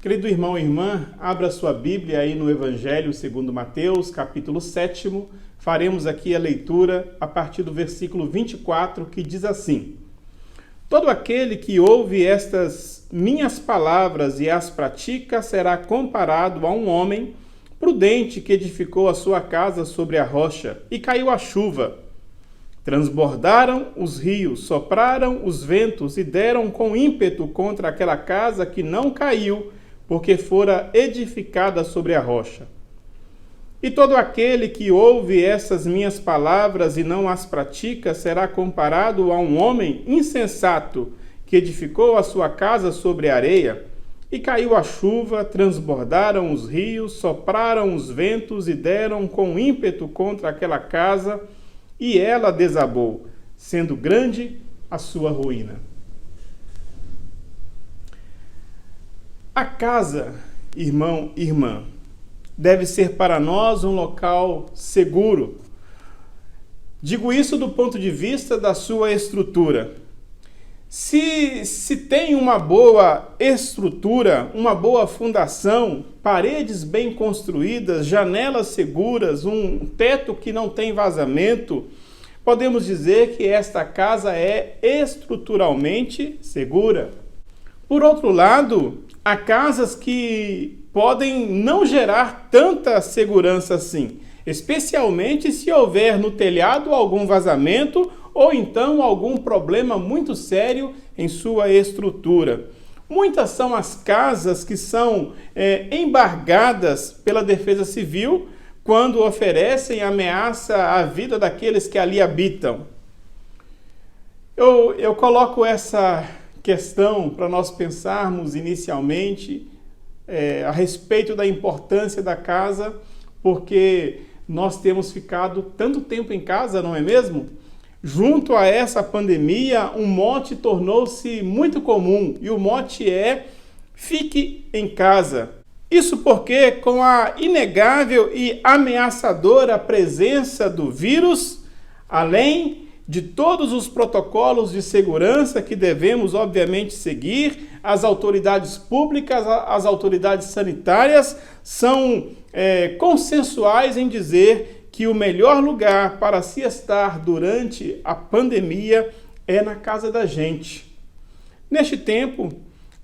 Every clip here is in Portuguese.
Querido irmão e irmã, abra sua Bíblia aí no Evangelho segundo Mateus, capítulo 7. Faremos aqui a leitura a partir do versículo 24, que diz assim: Todo aquele que ouve estas minhas palavras e as pratica será comparado a um homem prudente que edificou a sua casa sobre a rocha, e caiu a chuva. Transbordaram os rios, sopraram os ventos e deram com ímpeto contra aquela casa que não caiu, porque fora edificada sobre a rocha. E todo aquele que ouve essas minhas palavras e não as pratica será comparado a um homem insensato que edificou a sua casa sobre a areia, e caiu a chuva, transbordaram os rios, sopraram os ventos e deram com ímpeto contra aquela casa, e ela desabou, sendo grande a sua ruína. A casa, irmão e irmã, deve ser para nós um local seguro. Digo isso do ponto de vista da sua estrutura. Se tem uma boa estrutura, uma boa fundação, paredes bem construídas, janelas seguras, um teto que não tem vazamento, podemos dizer que esta casa é estruturalmente segura. Por outro lado, há casas que podem não gerar tanta segurança assim, especialmente se houver no telhado algum vazamento ou então algum problema muito sério em sua estrutura. Muitas são as casas que são embargadas pela Defesa Civil quando oferecem ameaça à vida daqueles que ali habitam. Eu coloco essa questão para nós pensarmos inicialmente a respeito da importância da casa, porque nós temos ficado tanto tempo em casa, não é mesmo? Junto a essa pandemia, um mote tornou-se muito comum, e o mote é: fique em casa. Isso porque, com a inegável e ameaçadora presença do vírus, além de todos os protocolos de segurança que devemos, obviamente, seguir, as autoridades públicas, as autoridades sanitárias são consensuais em dizer que o melhor lugar para se estar durante a pandemia é na casa da gente. Neste tempo,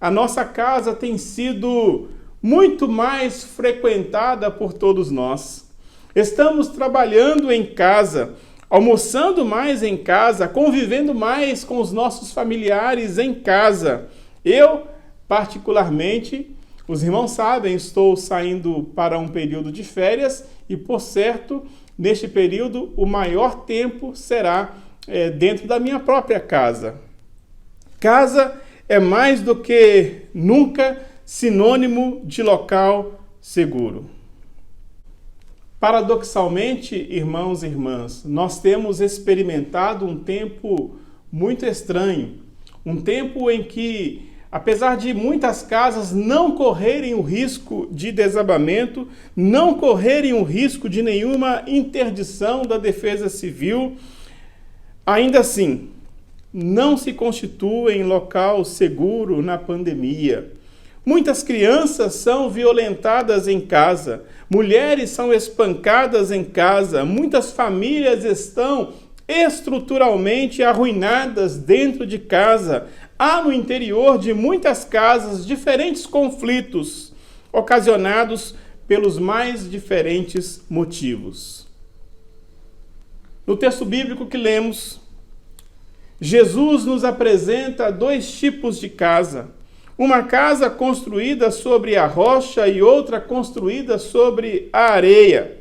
a nossa casa tem sido muito mais frequentada por todos nós. Estamos trabalhando em casa, almoçando mais em casa, convivendo mais com os nossos familiares em casa. Eu, particularmente, os irmãos sabem, estou saindo para um período de férias e, por certo, neste período, o maior tempo será dentro da minha própria casa. Casa é mais do que nunca sinônimo de local seguro. Paradoxalmente, irmãos e irmãs, nós temos experimentado um tempo muito estranho, um tempo em que, apesar de muitas casas não correrem o risco de desabamento, não correrem o risco de nenhuma interdição da Defesa Civil, ainda assim, não se constituem local seguro na pandemia. Muitas crianças são violentadas em casa, mulheres são espancadas em casa, muitas famílias estão estruturalmente arruinadas dentro de casa. Há no interior de muitas casas diferentes conflitos, ocasionados pelos mais diferentes motivos. No texto bíblico que lemos, Jesus nos apresenta dois tipos de casa. Uma casa construída sobre a rocha e outra construída sobre a areia.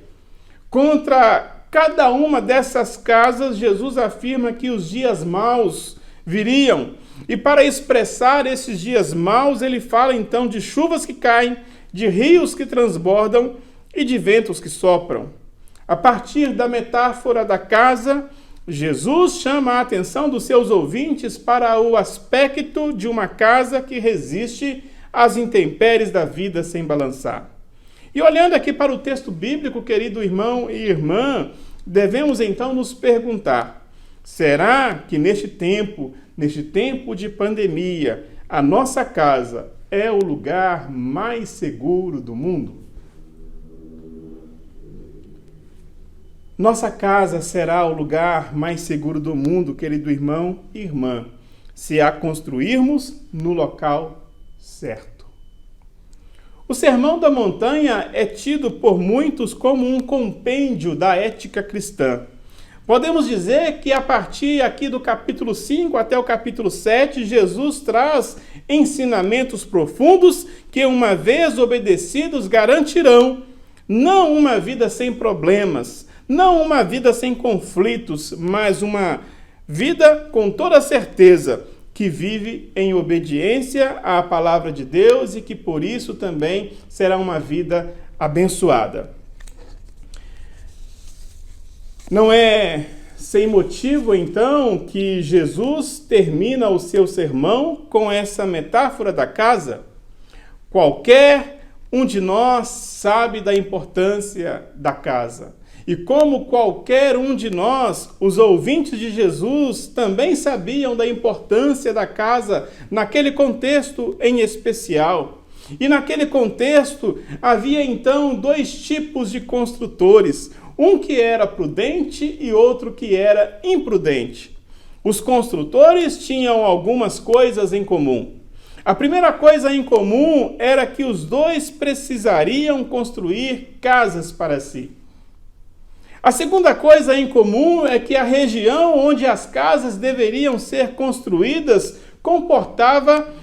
Contra cada uma dessas casas, Jesus afirma que os dias maus viriam. E para expressar esses dias maus, ele fala então de chuvas que caem, de rios que transbordam e de ventos que sopram. A partir da metáfora da casa, Jesus chama a atenção dos seus ouvintes para o aspecto de uma casa que resiste às intempéries da vida sem balançar. E olhando aqui para o texto bíblico, querido irmão e irmã, devemos então nos perguntar: será que neste tempo de pandemia, a nossa casa é o lugar mais seguro do mundo? Nossa casa será o lugar mais seguro do mundo, querido irmão e irmã, se a construirmos no local certo. O Sermão da Montanha é tido por muitos como um compêndio da ética cristã. Podemos dizer que a partir aqui do capítulo 5 até o capítulo 7, Jesus traz ensinamentos profundos que, uma vez obedecidos, garantirão não uma vida sem problemas, não uma vida sem conflitos, mas uma vida com toda certeza que vive em obediência à palavra de Deus e que por isso também será uma vida abençoada. Não é sem motivo, então, que Jesus termina o seu sermão com essa metáfora da casa. Qualquer um de nós sabe da importância da casa. E como qualquer um de nós, os ouvintes de Jesus também sabiam da importância da casa naquele contexto em especial. E naquele contexto havia então dois tipos de construtores, um que era prudente e outro que era imprudente. Os construtores tinham algumas coisas em comum. A primeira coisa em comum era que os dois precisariam construir casas para si. A segunda coisa em comum é que a região onde as casas deveriam ser construídas comportava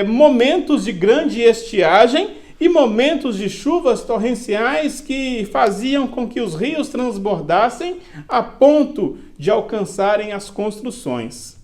momentos de grande estiagem e momentos de chuvas torrenciais que faziam com que os rios transbordassem a ponto de alcançarem as construções.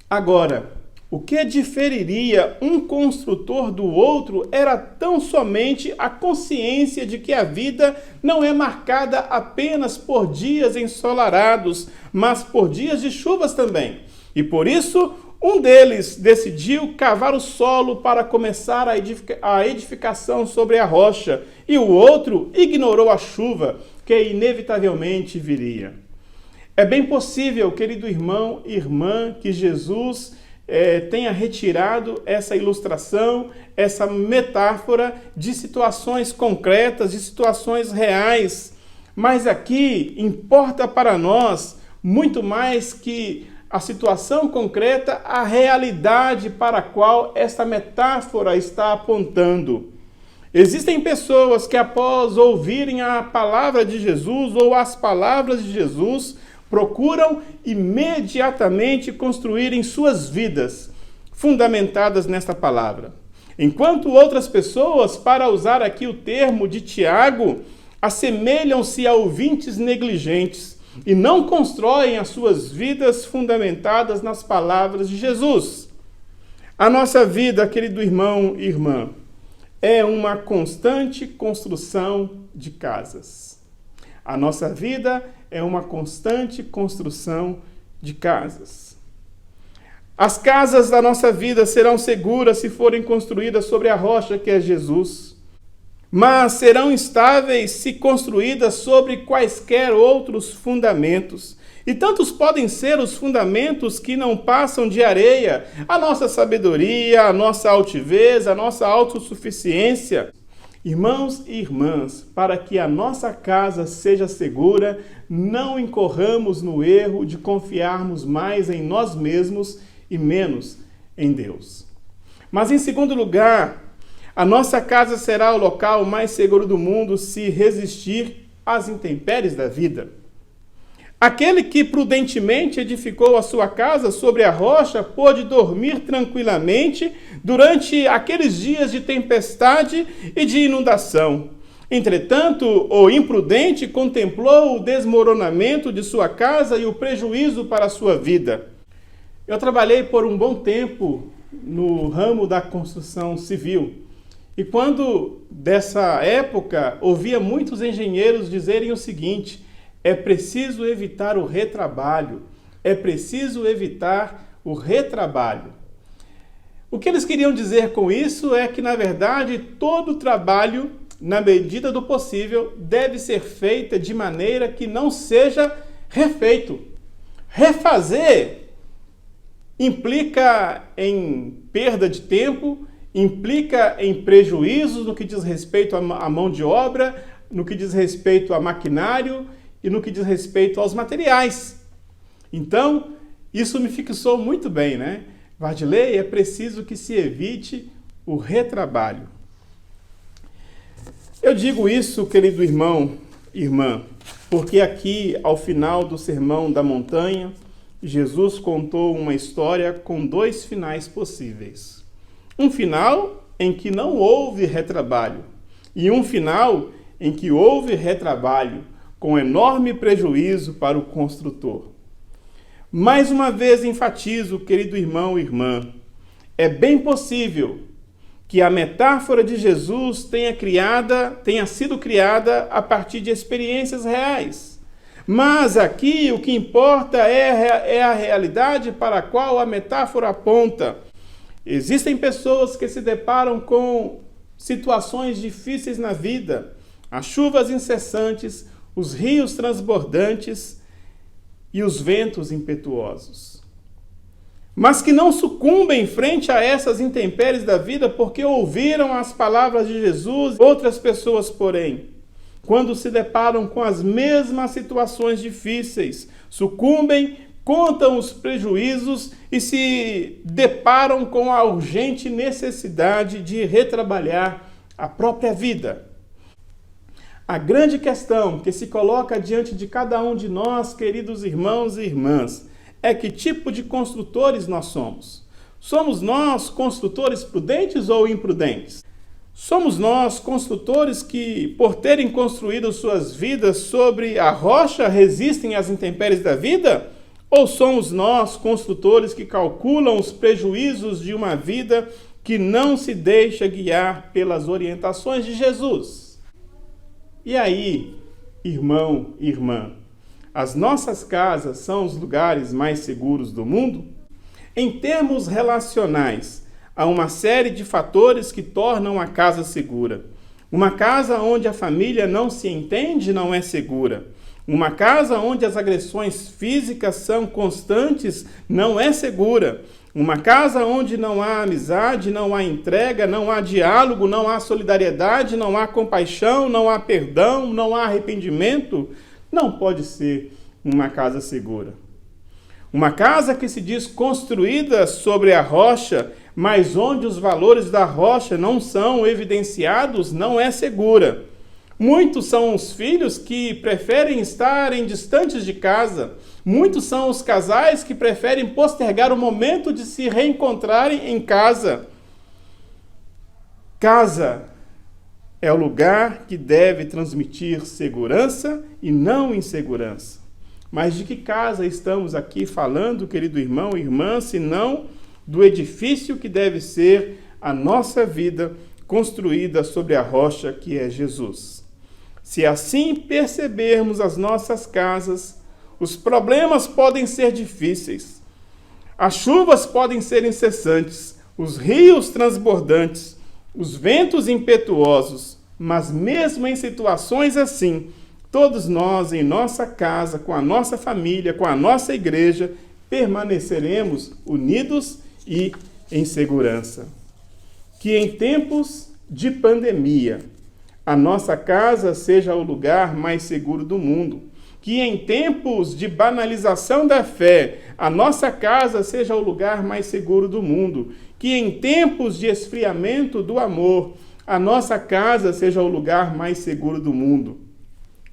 Agora, o que diferiria um construtor do outro era tão somente a consciência de que a vida não é marcada apenas por dias ensolarados, mas por dias de chuvas também. E por isso, um deles decidiu cavar o solo para começar a edificação sobre a rocha, e o outro ignorou a chuva, que inevitavelmente viria. É bem possível, querido irmão e irmã, que Jesus tenha retirado essa ilustração, essa metáfora de situações concretas, de situações reais. Mas aqui importa para nós muito mais que a situação concreta, a realidade para a qual esta metáfora está apontando. Existem pessoas que, após ouvirem a palavra de Jesus ou as palavras de Jesus, procuram imediatamente construir em suas vidas, fundamentadas nesta palavra. Enquanto outras pessoas, para usar aqui o termo de Tiago, assemelham-se a ouvintes negligentes e não constroem as suas vidas fundamentadas nas palavras de Jesus. A nossa vida, querido irmão e irmã, é uma constante construção de casas. A nossa vida é uma constante construção de casas. As casas da nossa vida serão seguras se forem construídas sobre a rocha que é Jesus, mas serão instáveis se construídas sobre quaisquer outros fundamentos. E tantos podem ser os fundamentos que não passam de areia, a nossa sabedoria, a nossa altivez, a nossa autossuficiência. Irmãos e irmãs, para que a nossa casa seja segura, não incorramos no erro de confiarmos mais em nós mesmos e menos em Deus. Mas, em segundo lugar, a nossa casa será o local mais seguro do mundo se resistir às intempéries da vida. Aquele que prudentemente edificou a sua casa sobre a rocha pôde dormir tranquilamente durante aqueles dias de tempestade e de inundação. Entretanto, o imprudente contemplou o desmoronamento de sua casa e o prejuízo para a sua vida. Eu trabalhei por um bom tempo no ramo da construção civil. E quando, dessa época, ouvia muitos engenheiros dizerem o seguinte: é preciso evitar o retrabalho. É preciso evitar o retrabalho. O que eles queriam dizer com isso é que, na verdade, todo trabalho, na medida do possível, deve ser feito de maneira que não seja refeito. Refazer implica em perda de tempo, implica em prejuízos no que diz respeito à mão de obra, no que diz respeito a maquinário e no que diz respeito aos materiais. Então, isso me fixou muito bem, né? Vardilei, é preciso que se evite o retrabalho. Eu digo isso, querido irmão, irmã, porque aqui, ao final do Sermão da Montanha, Jesus contou uma história com dois finais possíveis. Um final em que não houve retrabalho e um final em que houve retrabalho, com enorme prejuízo para o construtor. Mais uma vez enfatizo, querido irmão e irmã, é bem possível que a metáfora de Jesus tenha sido criada a partir de experiências reais. Mas aqui o que importa é a realidade para a qual a metáfora aponta. Existem pessoas que se deparam com situações difíceis na vida, as chuvas incessantes, os rios transbordantes e os ventos impetuosos. Mas que não sucumbem frente a essas intempéries da vida porque ouviram as palavras de Jesus. Outras pessoas, porém, quando se deparam com as mesmas situações difíceis, sucumbem, contam os prejuízos e se deparam com a urgente necessidade de retrabalhar a própria vida. A grande questão que se coloca diante de cada um de nós, queridos irmãos e irmãs, é que tipo de construtores nós somos. Somos nós construtores prudentes ou imprudentes? Somos nós construtores que, por terem construído suas vidas sobre a rocha, resistem às intempéries da vida? Ou somos nós construtores que calculam os prejuízos de uma vida que não se deixa guiar pelas orientações de Jesus? E aí, irmão e irmã, as nossas casas são os lugares mais seguros do mundo? Em termos relacionais, há uma série de fatores que tornam a casa segura. Uma casa onde a família não se entende não é segura. Uma casa onde as agressões físicas são constantes não é segura. Uma casa onde não há amizade, não há entrega, não há diálogo, não há solidariedade, não há compaixão, não há perdão, não há arrependimento, não pode ser uma casa segura. Uma casa que se diz construída sobre a rocha, mas onde os valores da rocha não são evidenciados, não é segura. Muitos são os filhos que preferem estarem distantes de casa. Muitos são os casais que preferem postergar o momento de se reencontrarem em casa. Casa é o lugar que deve transmitir segurança e não insegurança. Mas de que casa estamos aqui falando, querido irmão e irmã, senão do edifício que deve ser a nossa vida construída sobre a rocha que é Jesus. Se assim percebermos as nossas casas, os problemas podem ser difíceis, as chuvas podem ser incessantes, os rios transbordantes, os ventos impetuosos, mas mesmo em situações assim, todos nós em nossa casa, com a nossa família, com a nossa igreja, permaneceremos unidos e em segurança. Que em tempos de pandemia, a nossa casa seja o lugar mais seguro do mundo. Que em tempos de banalização da fé, a nossa casa seja o lugar mais seguro do mundo. Que em tempos de esfriamento do amor, a nossa casa seja o lugar mais seguro do mundo.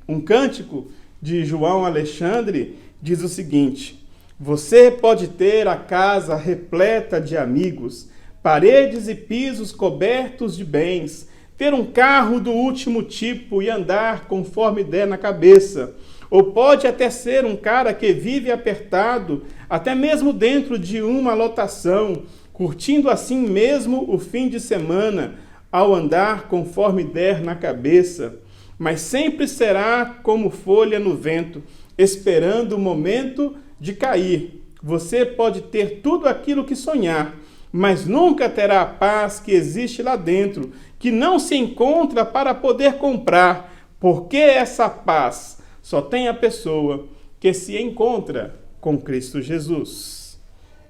Um cântico de João Alexandre diz o seguinte: você pode ter a casa repleta de amigos, paredes e pisos cobertos de bens, ter um carro do último tipo e andar conforme der na cabeça. Ou pode até ser um cara que vive apertado, até mesmo dentro de uma lotação, curtindo assim mesmo o fim de semana, ao andar conforme der na cabeça. Mas sempre será como folha no vento, esperando o momento de cair. Você pode ter tudo aquilo que sonhar, mas nunca terá a paz que existe lá dentro, que não se encontra para poder comprar, porque essa paz só tem a pessoa que se encontra com Cristo Jesus.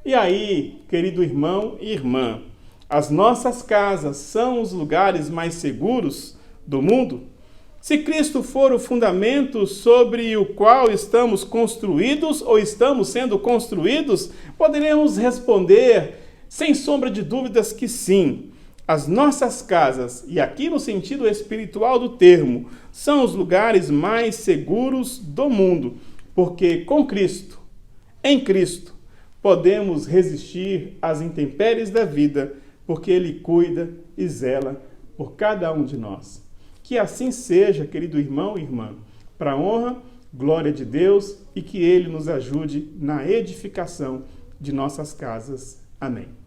E aí, querido irmão e irmã, As nossas casas são os lugares mais seguros do mundo? Se Cristo for o fundamento sobre o qual estamos construídos ou estamos sendo construídos, poderemos responder sem sombra de dúvidas que sim. As nossas casas, e aqui no sentido espiritual do termo, são os lugares mais seguros do mundo, porque com Cristo, em Cristo, podemos resistir às intempéries da vida, porque Ele cuida e zela por cada um de nós. Que assim seja, querido irmão e irmã, para a honra, glória de Deus e que Ele nos ajude na edificação de nossas casas. Amém.